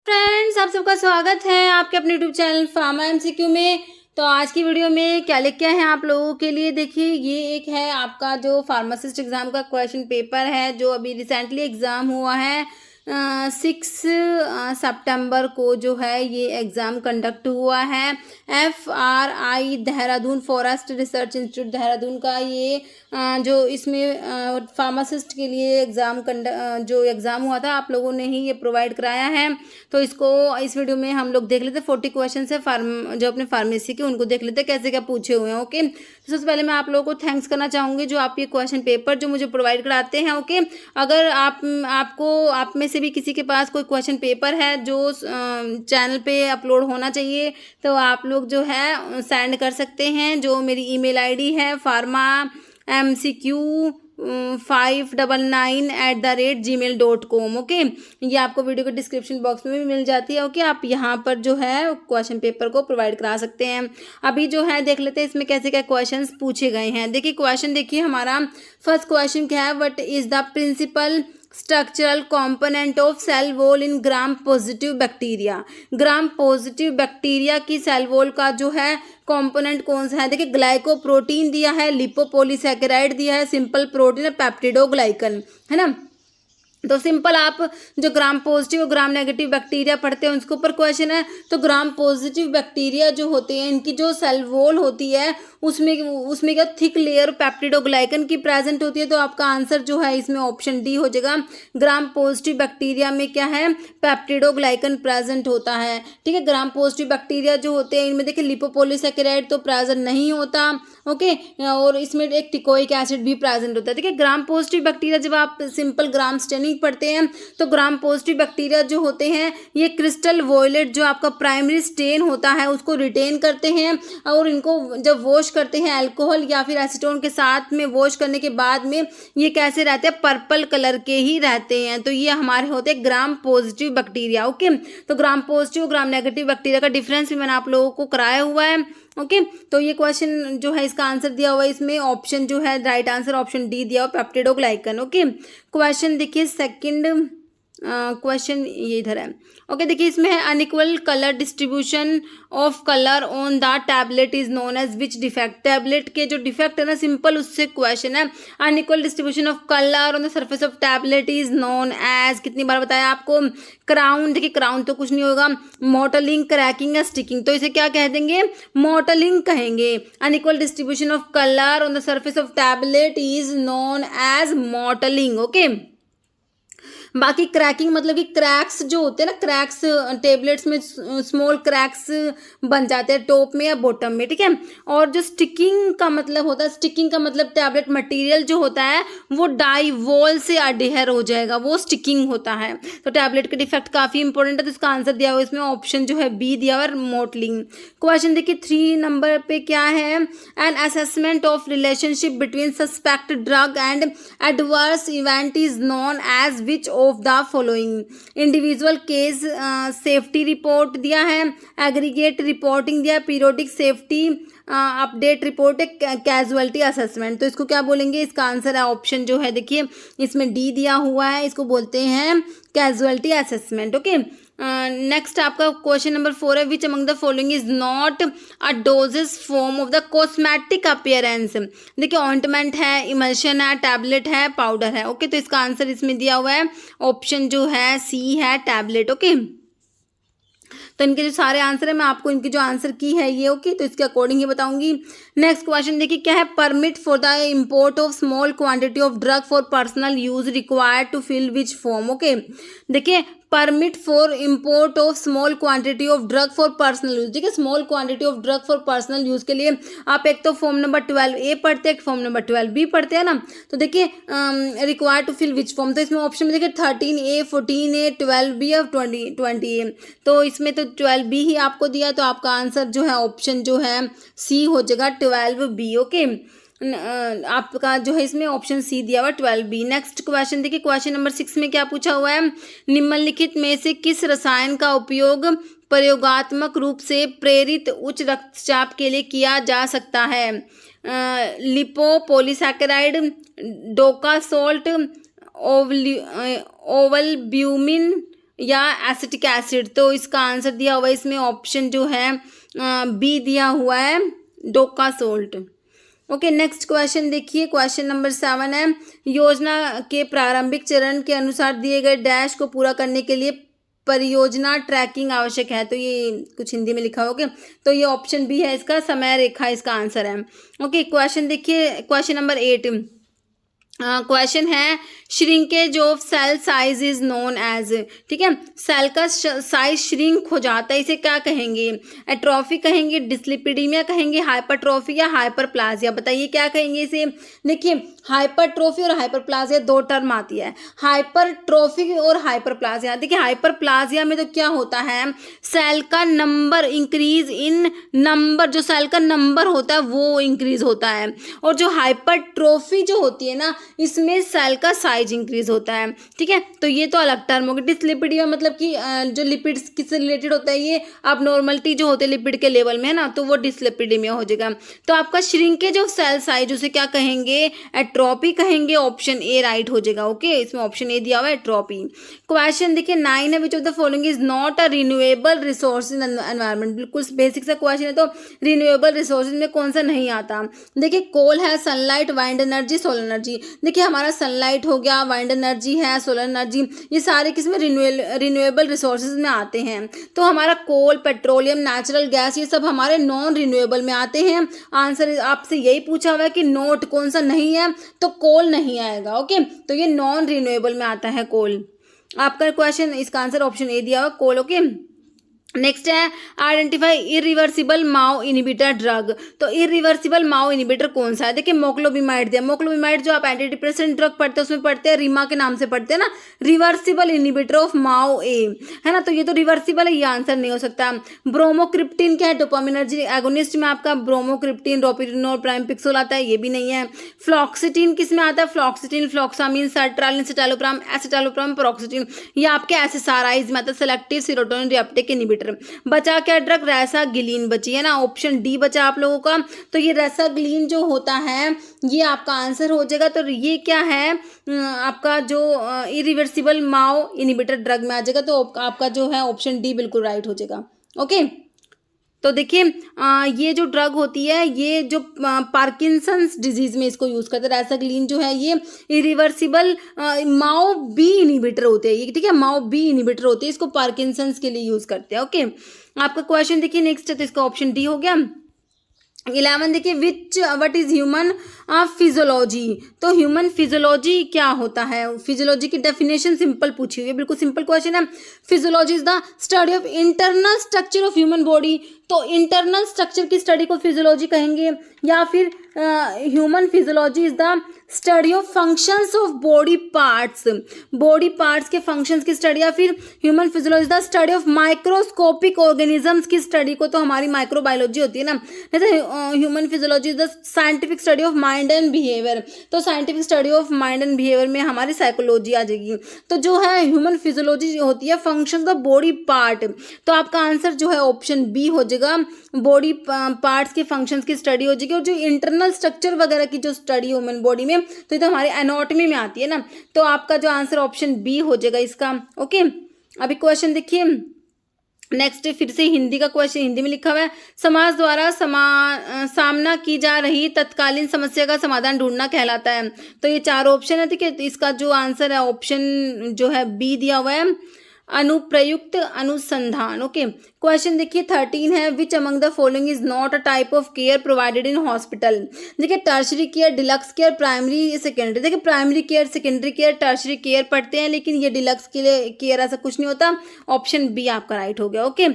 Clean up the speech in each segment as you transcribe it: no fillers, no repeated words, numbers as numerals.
Friends, आप सबका स्वागत है आपके अपने यूट्यूब चैनल फार्मा एमसीक्यू में। तो आज की वीडियो में क्या लेके आए हैं आप लोगों के लिए, देखिए ये एक है आपका जो फार्मासिस्ट एग्ज़ाम का क्वेश्चन पेपर है जो अभी रिसेंटली एग्ज़ाम हुआ है। 6 सितंबर को जो है ये एग्ज़ाम कंडक्ट हुआ है। FRI Dehradun forest research institute Dehradun का ये जो इसमें फार्मासिस्ट के लिए जो एग्ज़ाम हुआ था आप लोगों ने ही ये प्रोवाइड कराया है। तो इसको इस वीडियो में हम लोग देख लेते हैं। 40 क्वेश्चन है जो अपने फार्मेसी के, उनको देख लेते हैं कैसे क्या पूछे हुए हैं। ओके, तो सबसे पहले मैं आप लोगों को थैंक्स करना चाहूँगी जो आप ये क्वेश्चन पेपर जो मुझे प्रोवाइड कराते हैं। ओके, अगर आप में से भी किसी के पास कोई क्वेश्चन पेपर है जो चैनल पे अपलोड होना चाहिए तो आप लोग जो है सेंड कर सकते हैं। जो मेरी ईमेल आईडी है pharmamcq599@gmail.com। ओके, ये आपको वीडियो के डिस्क्रिप्शन बॉक्स में भी मिल जाती है। ओके, आप यहाँ पर जो है क्वेश्चन पेपर को प्रोवाइड करा सकते हैं। अभी जो है देख लेते हैं इसमें कैसे क्या क्वेश्चंस पूछे गए हैं। देखिए क्वेश्चन देखिए, हमारा फर्स्ट क्वेश्चन क्या है, what is the principal structural component of cell wall in gram positive bacteria. Gram positive bacteria की सेल वॉल का जो है कंपोनेंट कौन सा है। देखिए ग्लाइकोप्रोटीन दिया है, लिपोपॉलीसैकेराइड दिया है, सिंपल प्रोटीन, पेप्टिडोग्लाइकन, है ना। तो सिंपल आप जो ग्राम पॉजिटिव और ग्राम नेगेटिव बैक्टीरिया पढ़ते हैं उसके ऊपर क्वेश्चन है। तो ग्राम पॉजिटिव बैक्टीरिया जो होते हैं इनकी जो सेल वॉल होती है उसमें क्या थिक लेयर पेप्टिडोग्लाइकन की प्रेजेंट होती है। तो आपका आंसर जो है इसमें ऑप्शन डी हो जाएगा। ग्राम पॉजिटिव बैक्टीरिया में क्या है, पेप्टिडोग्लाइकन प्रेजेंट होता है। ठीक है, ग्राम पॉजिटिव बैक्टीरिया जो होते हैं इनमें देखिए लिपोपॉलीसैकेराइड तो प्रेजेंट नहीं होता। ओके, और इसमें एक टिकोइक एसिड भी प्रेजेंट होता है। देखिए ग्राम पॉजिटिव बैक्टीरिया जब आप सिंपल ग्राम स्टेनिंग पढ़ते हैं तो ग्राम पॉजिटिव बैक्टीरिया जो होते हैं ये क्रिस्टल वॉयलेट जो आपका प्राइमरी स्टेन होता है उसको रिटेन करते हैं और इनको जब वॉश करते हैं अल्कोहल या फिर एसीटोन के साथ में वॉश करने के बाद में ये कैसे रहते हैं, पर्पल कलर के ही रहते हैं। तो ये हमारे होते हैं ग्राम पॉजिटिव बैक्टीरिया। ओके, तो gram positive gram negative bacteria का डिफरेंस भी मैंने आप लोगों को कराया हुआ है। ओके, तो ये क्वेश्चन जो है इसका आंसर दिया हुआ है, इसमें ऑप्शन जो है राइट आंसर ऑप्शन डी दिया हुआ, पेप्टिडोग्लाइकन। ओके, क्वेश्चन देखिए सेकंड क्वेश्चन ये इधर है। ओके, देखिए इसमें है unequal colour distribution of colour on the tablet is known as which defect. Tablet के जो डिफेक्ट है ना सिंपल उससे क्वेश्चन है। Unequal distribution of colour on the surface of tablet is known as, कितनी बार बताया आपको, क्राउन। देखिए क्राउन तो कुछ नहीं होगा, मॉटलिंग, क्रैकिंग या स्टिकिंग, तो इसे क्या कह देंगे, मॉटलिंग कहेंगे। Unequal distribution of colour on the surface of tablet is known as mottling. Okay, बाकी क्रैकिंग मतलब कि क्रैक्स जो होते हैं ना, क्रैक्स टेबलेट्स में स्मॉल क्रैक्स बन जाते हैं टॉप में या बॉटम में। ठीक है, और जो स्टिकिंग का मतलब होता है, स्टिकिंग का मतलब टैबलेट मटेरियल जो होता है वो डाई वॉल से अडेयर हो जाएगा, वो स्टिकिंग होता है। तो टैबलेट के डिफेक्ट काफ़ी इंपॉर्टेंट है। तो इसका आंसर दिया हुआ इसमें ऑप्शन जो है बी दिया हुआ, मॉटलिंग। क्वेश्चन देखिए 3 नंबर पे क्या है, an assessment of relationship between suspect drug and adverse event is known as which of the following. Individual case safety report दिया है, एग्रीगेट रिपोर्टिंग दिया है, पीरियोडिक सेफ्टी अपडेट रिपोर्ट है, कैजुअलिटी असेसमेंट। तो इसको क्या बोलेंगे, इसका आंसर है ऑप्शन जो है देखिए इसमें डी दिया हुआ है, इसको बोलते हैं कैजुअलिटी असेसमेंट। ओके, नेक्स्ट आपका क्वेश्चन नंबर 4 है, which among the following is not a doses form of the cosmetic appearance. देखिए ऑइंटमेंट है, इमल्शन है, टैबलेट है, पाउडर है। ओके, तो इसका आंसर इसमें दिया हुआ है ऑप्शन जो है सी है, टैबलेट। ओके, तो इनके जो सारे आंसर है मैं आपको इनकी जो आंसर की है ये, ओके, तो इसके अकॉर्डिंग ही बताऊंगी। नेक्स्ट क्वेश्चन देखिए क्या है, permit for the import of small quantity of drug for personal use required to fill which form. Okay, देखिए permit for import of small quantity of drug for personal use. ठीक है, small quantity of drug for personal use के लिए आप एक तो form number 12A पढ़ते हैं, एक फॉर्म नंबर 12B पढ़ते हैं ना। तो देखिए required to fill which form, तो इसमें ऑप्शन में देखिए 13A, 14A, 12B और 20A। तो इसमें तो 12B ही आपको दिया, तो आपका आंसर जो है ऑप्शन जो है सी हो जाएगा 12B। ओके, आपका जो है इसमें ऑप्शन सी दिया हुआ 12B। नेक्स्ट क्वेश्चन देखिए क्वेश्चन नंबर 6 में क्या पूछा हुआ है, निम्नलिखित में से किस रसायन का उपयोग प्रयोगात्मक रूप से प्रेरित उच्च रक्तचाप के लिए किया जा सकता है। लिपोपॉलीसैकेराइड, डोका सोल्ट, ओवलब्यूमिन, या एसिटिक एसिड। तो इसका आंसर दिया हुआ है इसमें ऑप्शन जो है बी दिया हुआ है, डोका सोल्ट। ओके, नेक्स्ट क्वेश्चन देखिए, क्वेश्चन नंबर 7 है, योजना के प्रारंभिक चरण के अनुसार दिए गए डैश को पूरा करने के लिए परियोजना ट्रैकिंग आवश्यक है। तो ये कुछ हिंदी में लिखा होगा, तो ये ऑप्शन बी है इसका, समय रेखा इसका आंसर है। ओके, क्वेश्चन देखिए, क्वेश्चन नंबर 8 क्वेश्चन है, shrinkage of cell size is known as. ठीक है, सेल का साइज श्रिंक हो जाता है, इसे क्या कहेंगे? एट्रोफी कहेंगे, डिस्लिपिडीमिया कहेंगे, हाइपरट्रोफी या हाइपरप्लाजिया। बताइए क्या कहेंगे इसे। देखिए, हाइपरट्रोफी और हाइपरप्लाजिया दो टर्म आती है, हाइपरट्रोफी और हाइपरप्लाजिया। देखिए, हाइपरप्लाजिया में तो क्या होता है, सेल का नंबर इंक्रीज इन नंबर, जो सेल का नंबर होता है वो इंक्रीज होता है, और जो हाइपरट्रोफी जो होती है ना, इसमें सेल का साइज इंक्रीज होता है। ठीक है, तो ये तो अलग टर्म होगी। डिस्लिपिडिया मतलब कि जो लिपिड्स किससे रिलेटेड होता है, ये अब नॉर्मलिटी जो होते हैं लिपिड के लेवल में है ना, तो वो डिस्लिपिडीमिया हो जाएगा। तो आपका श्रिंकेज ऑफ सेल साइज उसे क्या कहेंगे? एट्रोपी कहेंगे, ऑप्शन ए राइट हो जाएगा। ओके, इसमें ऑप्शन ए दिया हुआ है, एट्रोपी। क्वेश्चन देखिए 9 है, which of the following is not a renewable resource in environment. बिल्कुल बेसिक सा क्वेश्चन है, तो रिन्यूएबल रिसोर्सेज में कौन सा नहीं आता? देखिए, कोल है, sunlight, wind energy, solar energy. देखिए, हमारा सनलाइट हो गया, वाइंड एनर्जी है, सोलर एनर्जी, ये सारे किसमें रिन्यूएबल रिसोर्सेज में आते हैं। तो हमारा कोल, पेट्रोलियम, नेचुरल गैस, ये सब हमारे नॉन रिन्यूएबल में आते हैं। आंसर आपसे यही पूछा हुआ है कि नोट कौन सा नहीं है, तो कोल नहीं आएगा। ओके, तो ये नॉन रिन्यूएबल में आता है कोल। आपका क्वेश्चन, इसका आंसर ऑप्शन ए दिया हुआ, कोल। ओके, नेक्स्ट है, आइडेंटिफाई इरिवर्सिबल माओ इनिबिटर ड्रग। तो इरिवर्सिबल माओ इनिबिटर कौन सा है? देखिए, मोक्लोबिमाइड दिया। मोक्लोबिमाइड जो आप एंटी डिप्रेसेंट ड्रग पढ़ते हैं उसमें पढ़ते हैं, रीमा के नाम से पढ़ते हैं ना, रिवर्सिबल इनिबिटर ऑफ माओ ए, है ना, तो ये तो रिवर्सिबल है, ये आंसर नहीं हो सकता। ब्रोमोक्रिप्टिन क्या है? डोपामिनर्जी एगोनिस्ट में आपका ब्रोमोक्रिप्टिन, रोपिरिनोल, प्राइमपिक्सोल आता है, ये भी नहीं है। फ्लॉक्सिटिन किस में आता है? फ्लॉक्सिटिन, फ्लॉक्सामिन, सर्ट्रालिन, सिटालोप्राम, एसिटालोप्राम, पेरोक्सिटिन, ये आपके एसएसआरआईज में आता है, सेलेक्टिव सीरोटोनिन रिएप्टेक इनिबिटर। बचा क्या ड्रग? रैसागिलीन बची है ना, ऑप्शन डी बचा आप लोगों का। तो ये रैसागिलीन जो होता है ये आपका आंसर हो जाएगा। तो ये क्या है आपका जो इरिवर्सिबल माओ इनिबिटर ड्रग में आ जाएगा, तो आपका जो है ऑप्शन डी बिल्कुल राइट हो जाएगा। ओके, तो देखिए ये जो ड्रग होती है, ये जो पार्किंसंस डिजीज में इसको यूज़ करते हैं। रैसागिलीन जो है ये इरिवर्सिबल माओ बी इनिबिटर होते हैं, ये ठीक है, माओ बी इनिबिटर होते हैं, इसको पार्किंसंस के लिए यूज़ करते हैं। ओके, आपका क्वेश्चन देखिए नेक्स्ट है, तो इसका ऑप्शन डी हो गया। 11 देखिए, व्हाट इज ह्यूमन फिजियोलॉजी। तो ह्यूमन फिजियोलॉजी क्या होता है? फिजियोलॉजी की डेफिनेशन सिंपल पूछी हुई है, बिल्कुल सिंपल क्वेश्चन है। Physiology is the study of internal structure of human body. तो इंटरनल स्ट्रक्चर की स्टडी को फिजियोलॉजी कहेंगे, या फिर human physiology is the study of functions of body parts, body parts के फंक्शंस की स्टडी, या फिर human physiology the study of microscopic organisms की स्टडी को तो हमारी माइक्रोबायोलॉजी होती है ना। जैसे human physiology is the scientific study of mind and behaviour, तो scientific study of mind and behaviour में हमारी साइकोलॉजी आ जाएगी। तो जो है ह्यूमन फिजियोलॉजी होती है फंक्शंस ऑफ बॉडी पार्ट, तो आपका आंसर जो है ऑप्शन बी हो जाएगा, बॉडी पार्ट्स के फंक्शंस की स्टडी हो जाएगी। और जो इंटरनल स्ट्रक्चर वगैरह की जो स्टडी ह्यूमन बॉडी में, तो ये तो हमारे एनाटॉमी में आती है ना, तो आपका जो आंसर ऑप्शन बी हो जाएगा इसका। ओके, अभी क्वेश्चन देखिए नेक्स्ट, फिर से हिंदी का क्वेश्चन, हिंदी में लिखा हुआ है, समाज द्वारा सामना की जा रही तत्कालीन समस्या का समाधान ढूंढना कहलाता है। तो ये 4 ऑप्शन है, ठीक है, तो इसका जो आंसर है ऑप्शन जो है बी दिया हुआ है, अनुप्रयुक्त अनुसंधान। ओके, क्वेश्चन देखिए 13 है, which among the following is not a type of care provided in hospital. देखिए, tertiary care, deluxe care, primary, secondary. देखिए, primary care, secondary care, tertiary care पढ़ते हैं, लेकिन ये डिलक्स के लिए केयर ऐसा कुछ नहीं होता। ऑप्शन बी आपका राइट हो गया। ओके,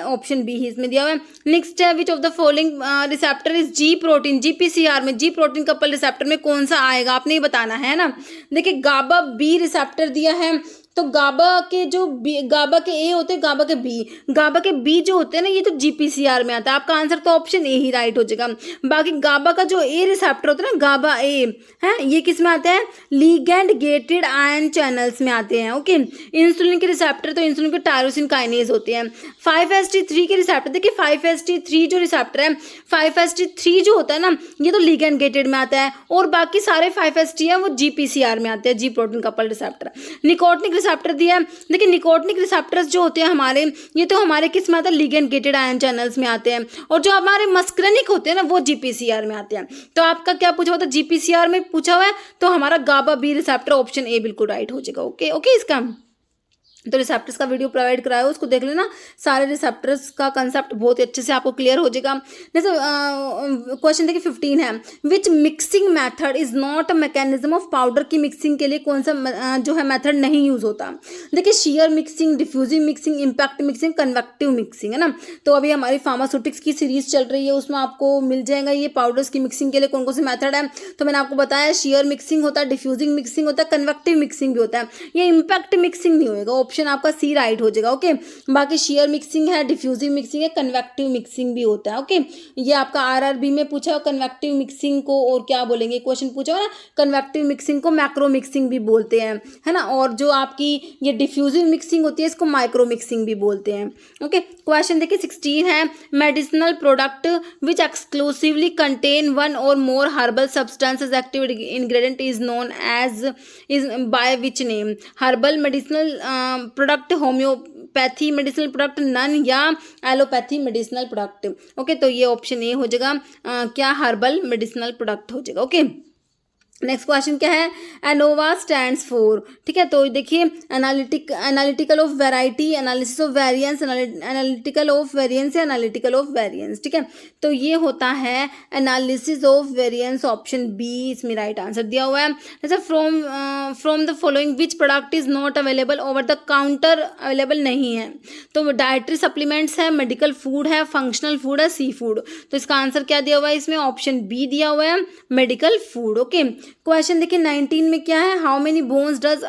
ऑप्शन बी ही इसमें दिया हुआ है। नेक्स्ट है, which of the following receptor is ji protein. GPCR में जी प्रोटीन कपल रिसेप्टर में कौन सा आएगा, आपने ही बताना है ना। देखिए, गाबा बी रिसेप्टर दिया है, तो गाबा के जो गाबा के ए होते हैं, गाबा के बी जो होते हैं ना, ये तो जीपीसीआर में आता है। आपका आंसर तो ऑप्शन ए ही राइट हो जाएगा। बाकी गाबा का जो ए रिसेप्टर होता है ना, गाबा ए है, ये किस में आते हैं? लिगैंड गेटेड आयन चैनल्स में आते हैं। ओके, इंसुलिन के रिसेप्टर, तो इंसुलिन के टायरोसिन काइनेज होते हैं। 5HT3 के रिसेप्टर, देखिए 5HT3 जो रिसेप्टर है, 5HT3 जो होता है ना, ये तो लिगैंड गेटेड में आता है, और बाकी सारे 5HT है वो जीपीसीआर में आते हैं, जी protein couple receptor. Nicotinic receptor दिया है। देखिए निकोटिनिक रिसेप्टर्स जो होते हैं हमारे, ये तो हमारे किस में आता है, लिगेंड गेटेड आयन चैनल्स में आते हैं, और जो हमारे मस्करेनिक होते हैं ना वो जीपीसीआर में आते हैं। तो आपका क्या पूछा हुआ था, जीपीसीआर में पूछा हुआ है, तो हमारा GABA B receptor option A बिल्कुल राइट हो जाएगा। ओके ओके, इसका तो रिसेप्टर्स का वीडियो प्रोवाइड कराया हो, उसको देख लेना, सारे रिसेप्टर्स का कंसेप्ट बहुत अच्छे से आपको क्लियर हो जाएगा। जैसे क्वेश्चन देखिए 15 है, which mixing method is not a mechanism of powder की मिक्सिंग के लिए कौन सा जो है मेथड नहीं यूज होता। देखिए share mixing, diffusive mixing, impact mixing, convective mixing, है ना। तो अभी हमारी फार्मास्यूटिक्स की सीरीज चल रही है, उसमें आपको मिल जाएगा ये पाउडर्स की मिक्सिंग के लिए कौन कौन से मेथड है। तो मैंने आपको बताया शेयर मिक्सिंग होता है, डिफ्यूजिंग मिक्सिंग होता है, कन्वेक्टिव मिक्सिंग भी होता है। ये इम्पैक्ट मिक्सिंग नहीं होगा, ऑप्शन आपका सी राइट हो जाएगा। ओके, बाकी शेयर मिक्सिंग है, डिफ्यूजिव मिक्सिंग है, कन्वेक्टिव मिक्सिंग भी होता है। ओके, ये आपका आरआरबी में पूछा हो कन्वेक्टिव मिक्सिंग को, और क्या बोलेंगे क्वेश्चन पूछा हो ना, कन्वेक्टिव मिक्सिंग को मैक्रो मिक्सिंग भी बोलते हैं, है ना। और जो आपकी ये डिफ्यूजिव मिक्सिंग होती है इसको माइक्रो मिक्सिंग भी बोलते हैं। ओके, क्वेश्चन देखिए 16 है, medicinal product which exclusively contain one और more herbal substances active ingredient is known as is by which name. Herbal medicinal product, homeopathy medicinal product, none या एलोपैथी मेडिसिनल प्रोडक्ट। ओके, तो ये option A हो जाएगा, क्या herbal medicinal product हो जाएगा। Okay, next question क्या है, एनोवा स्टैंड्स फॉर, ठीक है। तो देखिए analytical of variety, analysis of variance, analytical of variance या एनालिटिकल ऑफ वेरिएंस, ठीक है। तो ये होता है analysis of variance, option B इसमें राइट आंसर दिया हुआ है। जैसे from the following which product is not available over the counter, available नहीं है। तो डाइटरी सप्लीमेंट्स है, मेडिकल फूड है, फंक्शनल फूड है, सी फूड। तो इसका आंसर क्या दिया हुआ है, इसमें ऑप्शन बी दिया हुआ है, मेडिकल फूड। ओके, क्वेश्चन देखिए 19 में क्या है, how many bones does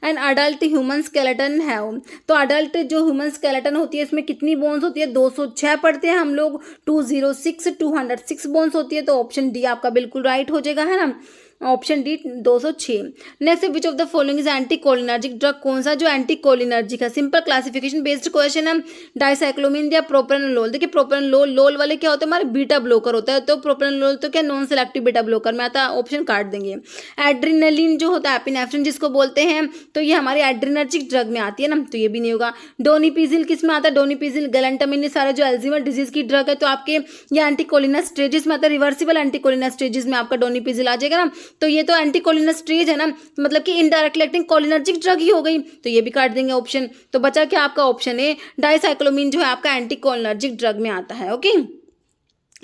an adult human skeleton have. तो अडल्ट जो ह्यूमन स्केलेटन होती है इसमें कितनी बोन्स होती है, 206 पढ़ते हैं हम लोग, 206 बोन्स होती है। तो ऑप्शन डी आपका बिल्कुल राइट हो जाएगा, है ना, option D 206। Next, which of the following is anti cholinergic drug, कौन सा जो एंटी कोलिनर्जिक है। सिंपल क्लासिफिकेशन बेस्ड क्वेश्चन है, डाइसाइक्लोमिन या प्रोपेनोलोल। देखिए प्रोपेनोलोल, लोल वाले क्या होते हैं हमारे बीटा ब्लॉकर होता है, तो प्रोपेनोलोल तो क्या नॉन सेलेक्टिव बीटा ब्लॉकर में आता है, ऑप्शन काट देंगे। एड्रीनलिन जो होता है, एपिनेफ्रिन जिसको बोलते हैं, तो ये हमारी एड्रीनर्जिक ड्रग में आती है ना, तो ये भी नहीं होगा। डोनिपिजिल किस में आता है, डोनिपिजिल गैलेंटामिन, ये सारे जो अल्जीमर डिजीज की ड्रग है, तो आपके ये एंटीकोलिनस्ट्रेजेस में आता है, रिवर्सिबल एंटीकोलिनस्ट्रेजेस में आपका डोनिपिजिल आ जाएगा ना। तो ये तो एंटीकोलिनस्ट्रेज है ना, मतलब कि इनडायरेक्टली एक्टिंग कोलिनर्जिक ड्रग ही हो गई, तो ये भी काट देंगे ऑप्शन। तो बचा क्या आपका ऑप्शन ए, डाइसाइक्लोमिन जो है आपका एंटीकोलिनर्जिक ड्रग में आता है। ओके,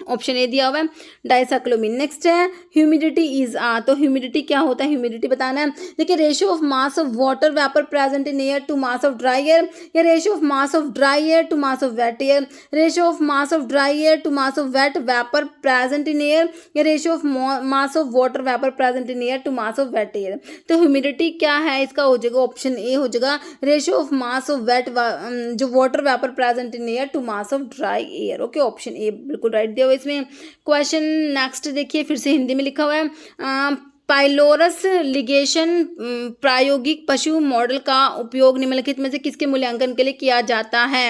ऑप्शन ए दिया हुआ है डाइसाइक्लोमिन। नेक्स्ट है ह्यूमिडिटी इज तो ह्यूमिडिटी क्या होता है, ह्यूमिडिटी बताना है। देखिए ratio of mass of water vapour present in air to mass of dry air, या ratio of mass of dry air to mass of wet air, ratio of mass of dry air to mass of wet vapour present in air, या ratio of mass of water vapour present in air to mass of wet air. तो humidity क्या है, इसका हो जाएगा option A हो जाएगा, ratio of mass of wet जो water vapour present in air to mass of dry air. Okay, option A बिल्कुल राइट दिया हुआ इसमें। क्वेश्चन नेक्स्ट देखिए, फिर से हिंदी में लिखा हुआ है, पाइलोरस लिगेशन प्रायोगिक पशु मॉडल का उपयोग निम्नलिखित में से किसके मूल्यांकन के लिए किया जाता है।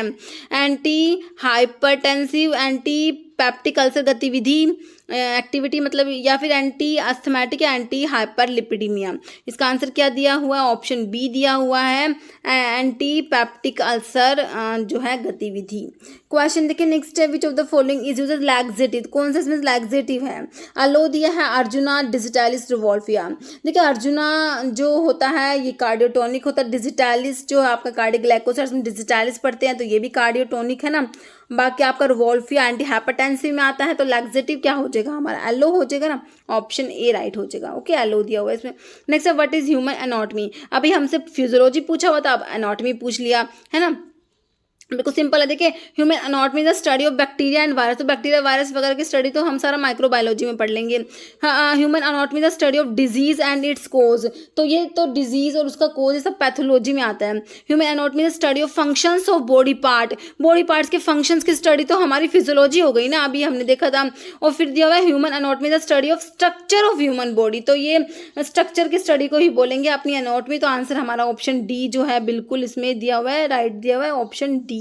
Anti hypertensive, anti peptic ulcer गतिविधि एक्टिविटी मतलब, या फिर एंटी अस्थमेटिक या एंटी हाइपरलिपिडीमिया। इसका आंसर क्या दिया हुआ है, ऑप्शन बी दिया हुआ है, एंटी पैप्टिक अल्सर जो है गतिविधि। क्वेश्चन देखिए नेक्स्ट है, which of the following is used as laxative, कौन सा इसमें लैक्सेटिव है। अलो दिया है अर्जुना डिजिटालिस रिवॉल्फिया। देखिए अर्जुना जो होता है ये कार्डियोटोनिक होता है, डिजिटालिस जो है आपका कार्डियोग्लाइकोसाइड्स में डिजिटालिस पढ़ते हैं, तो ये भी कार्डियोटोनिक है ना। बाकी आपका रिवॉल्फिया एंटी हाइपरटेंसिव में आता है, तो लैक्सेटिव क्या हो जाएगा हमारा, एलो हो जाएगा ना, ऑप्शन ए राइट हो जाएगा। ओके, एलो दिया हुआ है इसमें। नेक्स्ट है, व्हाट इज ह्यूमन एनाटॉमी। अभी हमसे फिजियोलॉजी पूछा हुआ था, अब एनाटॉमी पूछ लिया, है ना। बिल्कुल सिंपल है। देखिए human anatomy the study of bacteria and virus, तो बैक्टीरिया वायरस वगैरह की स्टडी तो हम सारा माइक्रोबायोलॉजी में पढ़ लेंगे। Human anatomy the study of disease and its cause, तो ये तो डिजीज और उसका कोज ये सब पैथोलॉजी में आता है। Human anatomy the study of functions of body part, body parts के फंक्शंस की स्टडी तो हमारी फिजियोलॉजी हो गई ना, अभी हमने देखा था। और फिर दिया हुआ है human anatomy the study of structure of human body, तो ये स्ट्रक्चर की स्टडी को ही बोलेंगे अपनी एनाटॉमी। तो आंसर हमारा ऑप्शन डी जो है बिल्कुल इसमें दिया हुआ है, राइट दिया हुआ है, ऑप्शन डी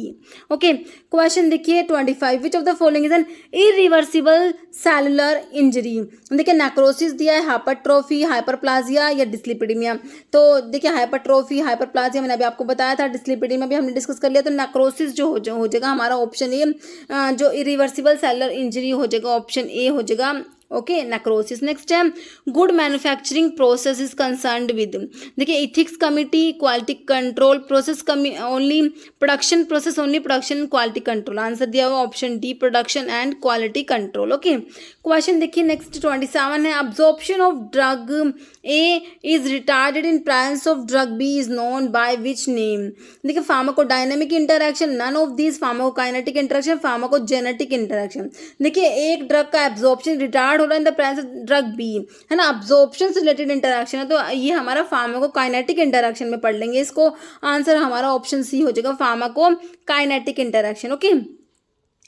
ओके, क्वेश्चन देखिए 25, विच of the following is an irreversible cellular injury. देखिए नेक्रोसिस दिया है, हाइपरट्रोफी, हाइपरप्लाजिया या डिस्लिपिडीमिया। तो देखिए हाइपरट्रोफी, हाइपरप्लाजिया मैंने अभी आपको बताया था, डिस्लिपिडीमिया भी हमने डिस्कस कर लिया। तो नेक्रोसिस जो हो जाएगा हमारा ऑप्शन ए, जो इरिवर्सिबल सेलुलर इंजरी हो जाएगा, ऑप्शन ए हो जाएगा। Okay, necrosis. नेक्स्ट है good manufacturing process is concerned with. देखिए ethics committee, quality control process only, production process only, production quality control. Answer दिया हुआ option D, production and quality control. Okay, question देखिए next 27 है, absorption of drug A is retarded in presence of drug B is known by which name. देखिए pharmacodynamic interaction, none of these, pharmacokinetic interaction, pharmacogenetic interaction. देखिए एक drug का absorption retard हो रहा है in the presence of drug B, है ना, absorption से रिलेटेड इंटरैक्शन है, तो ये हमारा फार्माकोकाइनेटिक इंटरैक्शन में पढ़ लेंगे इसको। आंसर हमारा ऑप्शन सी हो जाएगा, फार्माकोकाइनेटिक इंटरैक्शन। ओके,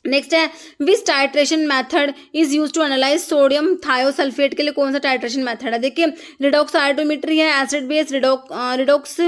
नेक्स्ट है which titration method is use to analyse sodium thiosulphate. के लिए कौन सा टाइट्रेशन मेथड है? देखिए रिडॉक्स आयोडोमेट्री है, acid base redox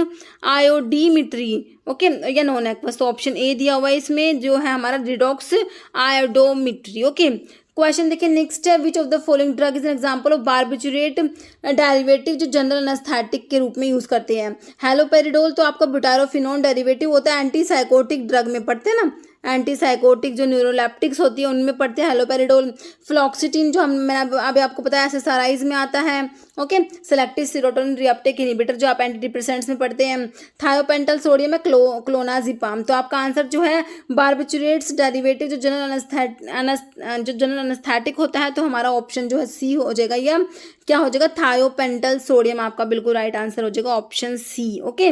iodimetry, okay, या नॉन एक्वस। तो ऑप्शन ए दिया हुआ है इसमें, जो है हमारा रिडॉक्स आयोडोमेट्री। ओके, क्वेश्चन देखिए नेक्स्ट है, which of the following drug is an example of barbiturate derivative जो जनरल एनेस्थेटिक के रूप में यूज करते हैं। हैलोपेरिडोल तो आपका बुटारोफिनोन डेरिवेटिव होता है, एंटीसाइकोटिक ड्रग में पढ़ते हैं ना, एंटीसाइकोटिक जो न्यूरोलेप्टिक्स होती है उनमें पढ़ते हैं हैलोपेरिडोल। फ्लॉक्सिटिन जो मैंने अभी आपको बताया एसएसआरआईज में आता है। Okay, selective serotonin reuptake inhibitor जो आप एंटी डिप्रेसेंट्स में पढ़ते हैं। थायोपेंटल सोडियम है, क्लोनाजिपाम। तो आपका आंसर जो है बारबिचुरेट्स डेरिवेटिव जो जनरल एनेस्थेटिक होता है, तो हमारा ऑप्शन जो है सी हो जाएगा, या क्या हो जाएगा, थायोपेंटल सोडियम। आपका बिल्कुल राइट आंसर हो जाएगा option C. Okay,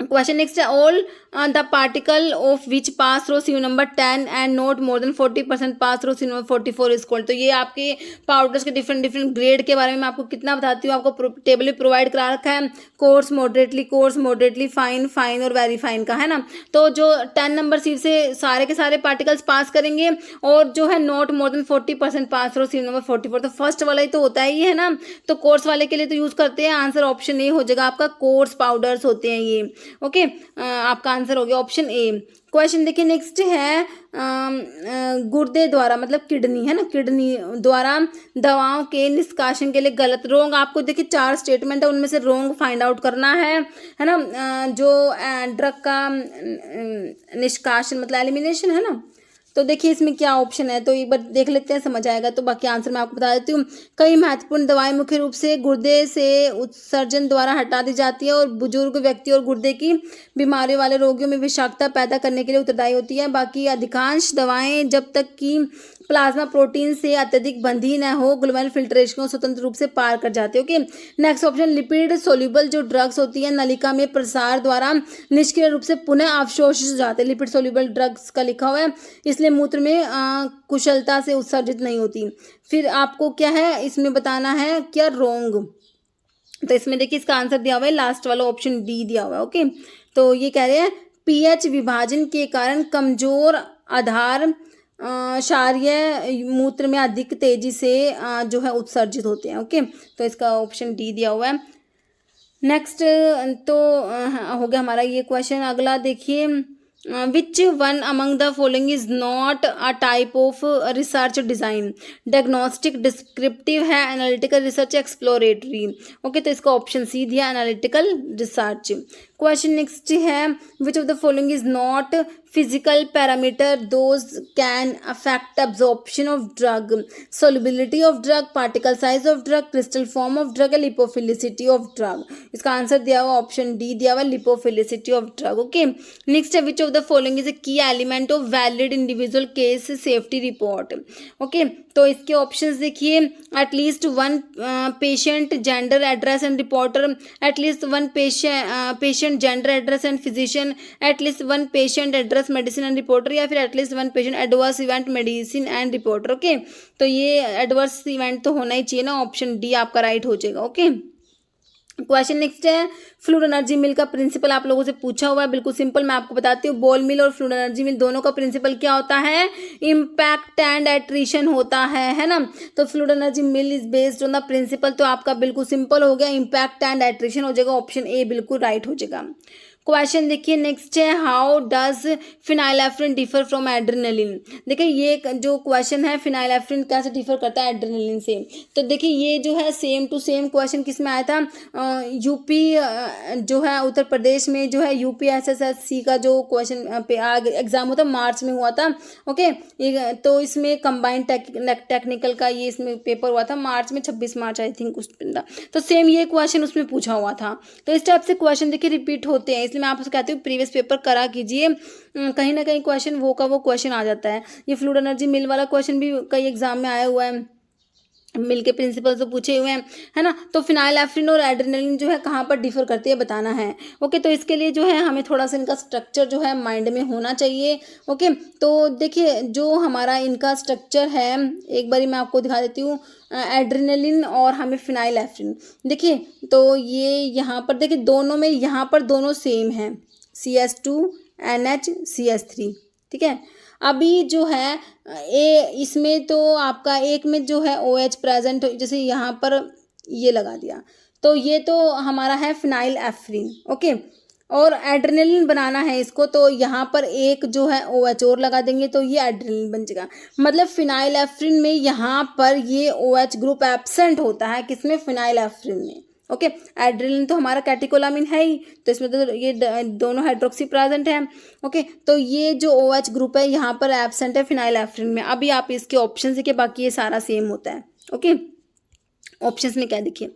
question next है, all the particle of which pass through C number 10 and not more than 40% pass through C number 44 is called. तो ये आपके पाउडर्स के डिफरेंट ग्रेड के बारे में मैं आपको कितना बताती हूँ, आपको टेबल में प्रोवाइड करा रखा है, कोर्स, मॉडरेटली, फाइन और वेरी फाइन का, है ना। तो जो 10 नंबर सीट से सारे के सारे पार्टिकल्स पास करेंगे, और जो है not more than 40% pass through C number 44, तो फर्स्ट वाला ही तो होता ही है ना, तो कोर्स वाले के लिए तो यूज करते हैं। आंसर ऑप्शन ए हो जाएगा आपका, कोर्स पाउडर्स होते हैं ये। ओके, आपका आंसर हो गया ऑप्शन ए। क्वेश्चन देखिए नेक्स्ट है, गुर्दे द्वारा मतलब किडनी, है ना, किडनी द्वारा दवाओं के निष्कासन के लिए गलत, रोंग। आपको देखिए 4 स्टेटमेंट है, उनमें से रोंग फाइंड आउट करना है ना। जो ड्रग का निष्कासन मतलब एलिमिनेशन है ना, तो देखिए इसमें क्या ऑप्शन है, तो एक बार देख लेते हैं, समझ आएगा। तो बाकी आंसर मैं आपको बता देती हूँ। कई महत्वपूर्ण दवाएं मुख्य रूप से गुर्दे से उत्सर्जन द्वारा हटा दी जाती है, और बुजुर्ग व्यक्ति और गुर्दे की बीमारियों वाले रोगियों में विषाक्तता पैदा करने के लिए उत्तरदायी होती है। बाकी अधिकांश दवाएं जब तक कि प्लाज्मा प्रोटीन से अत्यधिक बंधी न हो, ग्लोमेरुलर फिल्ट्रेशन को स्वतंत्र रूप से पार कर जाते हो। Okay, next option, lipid soluble जो ड्रग्स होती है नलिका में प्रसार द्वारा निष्क्रिय रूप से पुनः अवशोषित हो जाते हैं। लिपिड सोल्यूबल ड्रग्स का लिखा हुआ है, इसलिए मूत्र में कुशलता से उत्सर्जित नहीं होती। फिर आपको क्या है इसमें बताना है, क्या रोंग। तो इसमें देखिए इसका आंसर दिया हुआ है, लास्ट वाला ऑप्शन डी दिया हुआ है। ओके, तो ये कह रहे हैं पीएच विभाजन के कारण कमजोर आधार क्षारीय मूत्र में अधिक तेजी से जो है उत्सर्जित होते हैं। ओके, तो इसका ऑप्शन डी दिया हुआ है। नेक्स्ट तो हो गया हमारा ये क्वेश्चन। अगला देखिए, which one among the following is not a type of research design? Diagnostic, descriptive है, एनालिटिकल रिसर्च, एक्सप्लोरेटरी। ओके, तो इसका ऑप्शन सी दिया, एनालिटिकल रिसर्च। क्वेश्चन नेक्स्ट है, which of the following is not physical parameter those can affect absorption of drug? Solubility of drug, particle size of drug, crystal form of drug, lipophilicity of drug. इसका answer दिया हुआ option D दिया हुआ, lipophilicity of drug. Okay, next है, which of the following is a key element of valid individual case safety report? Okay, तो इसके options देखिए, at least one patient gender address and reporter, at least one patient gender address and physician, at least one patient address medicine and reporter, या फिर at least one patient adverse event medicine and reporter. Okay, तो ये adverse event तो होना ही चाहिए ना, option D आपका right हो जाएगा। ओके, क्वेश्चन नेक्स्ट है, फ्लूइड एनर्जी मिल का प्रिंसिपल आप लोगों से पूछा हुआ है, बिल्कुल सिंपल मैं आपको बताती हूँ। बॉल मिल और फ्लूइड एनर्जी मिल दोनों का प्रिंसिपल क्या होता है? इम्पैक्ट एंड एट्रिशन होता है ना। तो fluid energy mill is based on the principle, तो आपका बिल्कुल सिंपल हो गया, इम्पैक्ट एंड एट्रिशन हो जाएगा, ऑप्शन ए बिल्कुल राइट हो जाएगा। क्वेश्चन देखिए नेक्स्ट है, how does phenylephrine differ from adrenaline. देखिए ये जो क्वेश्चन है, फिनाइलेफ्रिन कैसे डिफर करता है एड्रेनलिन से। तो देखिए ये जो है सेम टू सेम क्वेश्चन किस में आया था, यूपी जो है उत्तर प्रदेश में जो है UPSSC का जो क्वेश्चन एग्जाम होता मार्च में हुआ था। ओके, तो इसमें कंबाइंड टेक्निकल का ये इसमें पेपर हुआ था मार्च में, 26 मार्च आई थिंक उस दिन था। तो सेम ये क्वेश्चन उसमें पूछा हुआ था। तो इस टाइप से क्वेश्चन देखिए रिपीट होते हैं, इसलिए मैं आपसे कहती हूँ प्रीवियस पेपर करा कीजिए, कहीं ना कहीं क्वेश्चन वो का वो क्वेश्चन आ जाता है। ये फ्लूइड एनर्जी मिल वाला क्वेश्चन भी कई एग्जाम में आया हुआ है, मिल के प्रिंसिपल से पूछे हुए हैं, है ना। तो फिनाइलेफ्रिन और एड्रेनलिन जो है कहाँ पर डिफर करती है बताना है। ओके, तो इसके लिए जो है हमें थोड़ा सा इनका स्ट्रक्चर जो है माइंड में होना चाहिए। ओके, तो देखिए जो हमारा इनका स्ट्रक्चर है, एक बारी मैं आपको दिखा देती हूँ, एड्रेनलिन और हमें फिनाइलेफ्रिन। देखिए तो ये यहाँ पर देखिए दोनों में, यहाँ पर दोनों सेम है, CH2NH CH3, ठीक है। अभी जो है इसमें तो आपका एक में जो है OH प्रेजेंट, जैसे यहाँ पर ये लगा दिया, तो ये तो हमारा है फिनाइलेफ्रिन। ओके, और एड्रेनलिन बनाना है इसको, तो यहाँ पर एक जो है OH और लगा देंगे तो ये एड्रेनलिन बन जाएगा। मतलब फिनाइलेफ्रिन में यहाँ पर ये OH ग्रुप एब्सेंट होता है, किसमें, फिनाइलेफ्रिन में। ओके, एड्रेनलिन तो हमारा कैटेकोलामिन है ही, तो इसमें तो ये दोनों हाइड्रोक्सी प्रेजेंट है। ओके, तो ये जो OH ग्रुप है यहाँ पर एब्सेंट है फिनाइलेफ्रिन में। अभी आप इसके ऑप्शन देखिए, बाकी ये सारा सेम होता है। ओके, ऑप्शंस में क्या देखिए,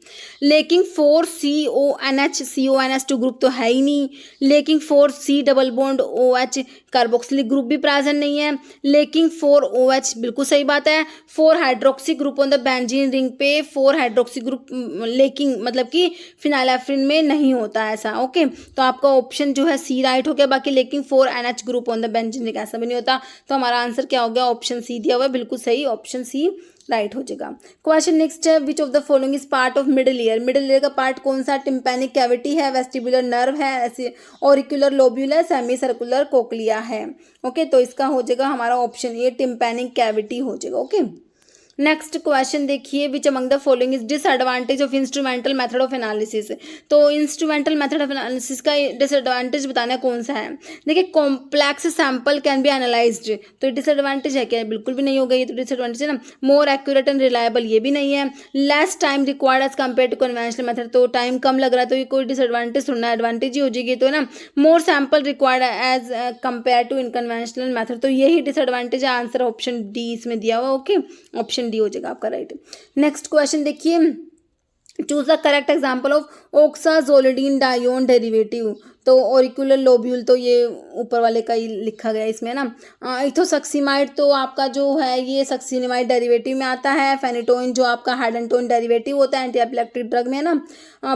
लेकिन 4 CONH CONH2 ग्रुप तो है ही नहीं, लेकिन 4 C double bond OH carboxylic group भी प्रेजेंट नहीं है, लेकिन 4 OH बिल्कुल सही बात है, 4 hydroxy group on the benzene ring पे, 4 हाइड्रोक्सी ग्रुप लेकिन मतलब कि फिनाइलेफ्रिन में नहीं होता ऐसा। ओके, तो आपका ऑप्शन जो है C राइट हो गया। बाकी लेकिन 4 NH group on the benzene ring ऐसा भी नहीं होता, तो हमारा आंसर क्या हो गया, ऑप्शन C दिया हुआ है, बिल्कुल सही, ऑप्शन C राइट हो जाएगा। क्वेश्चन नेक्स्ट है, which of the following is part of middle ear. Middle ear का पार्ट कौन सा, टिम्पैनिक कैविटी है, वेस्टिबुलर नर्व है, ऐसे ऑरिकुलर लोब्यूल है, सेमी सर्कुलर कोक्लिया है। ओके, तो इसका हो जाएगा हमारा ऑप्शन ए, टिम्पैनिक कैविटी हो जाएगा। ओके, नेक्स्ट क्वेश्चन देखिए, विच among the following is disadvantage of instrumental method of analysis. तो इंस्ट्रूमेंटल मेथड ऑफ एनालिसिस का डिसएडवांटेज बताना कौन सा है। देखिए, complex sample can be analysed, तो डिसएडवांटेज है क्या, बिल्कुल भी नहीं होगा, ये तो डिसएडवांटेज है ना। मोर एक्यूरेट एंड रिलायबल, ये भी नहीं है। Less time required as compare to conventional method, तो टाइम कम लग रहा है, तो ये कोई डिसएडवांटेज थोड़ा एडवांटेज ही हो जाएगी, तो है ना। More sample required as compare to unconventional method, तो यही डिसएडवांटेज है। आंसर ऑप्शन डी इसमें दिया हुआ। ओके, ऑप्शन डी हो जाएगा आपका राइट। नेक्स्ट क्वेश्चन देखिए, choose the correct example of oxazolidinedione derivative. तो ऑरिकुलर लोब्यूल तो ये ऊपर वाले का ही लिखा गया इसमें ना। इथोसक्सीमाइड तो आपका जो है ये सक्सीनिमाइड डेरिवेटिव में आता है। फेनिटोइन जो आपका हाइडेंटोइन डेरिवेटिव होता है एंटी एपिलेप्टिक ड्रग में ना।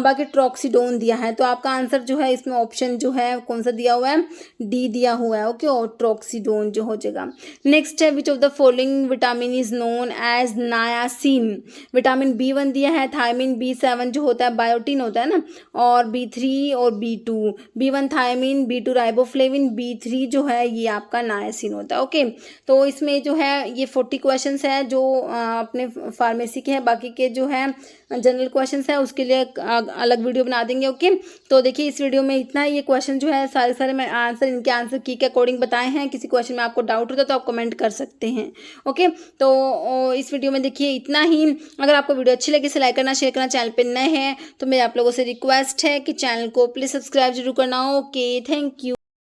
बाकी ट्रॉक्सीडोन दिया है, तो आपका आंसर जो है इसमें ऑप्शन जो है कौन सा दिया हुआ है, डी दिया हुआ है। ओके, और ट्रॉक्सीडोन जो हो जाएगा। नेक्स्ट है, which of the following vitamin is known as niacin. Vitamin B1 दिया है, थायमिन B7 जो होता है बायोटिन होता है ना, और B3 और B2, B1 thiamine, B2 riboflavin, B3 जो है ये आपका नायासिन होता है। ओके, तो इसमें जो है ये 40 क्वेश्चंस है जो अपने फार्मेसी के हैं, बाकी के जो है जनरल क्वेश्चंस है उसके लिए अलग वीडियो बना देंगे। ओके, तो देखिए इस वीडियो में इतना, ये क्वेश्चन जो है सारे मैं आंसर इनके आंसर की के अकॉर्डिंग बताए हैं। किसी क्वेश्चन में आपको डाउट होता है तो आप कमेंट कर सकते हैं। ओके, तो इस वीडियो में देखिए इतना ही। अगर आपको वीडियो अच्छी लगी इसे लाइक करना, शेयर करना, चैनल पे नए हैं तो मेरे आप लोगों से रिक्वेस्ट है कि चैनल को प्लीज़ सब्सक्राइब जरूर करना। Okay, thank you.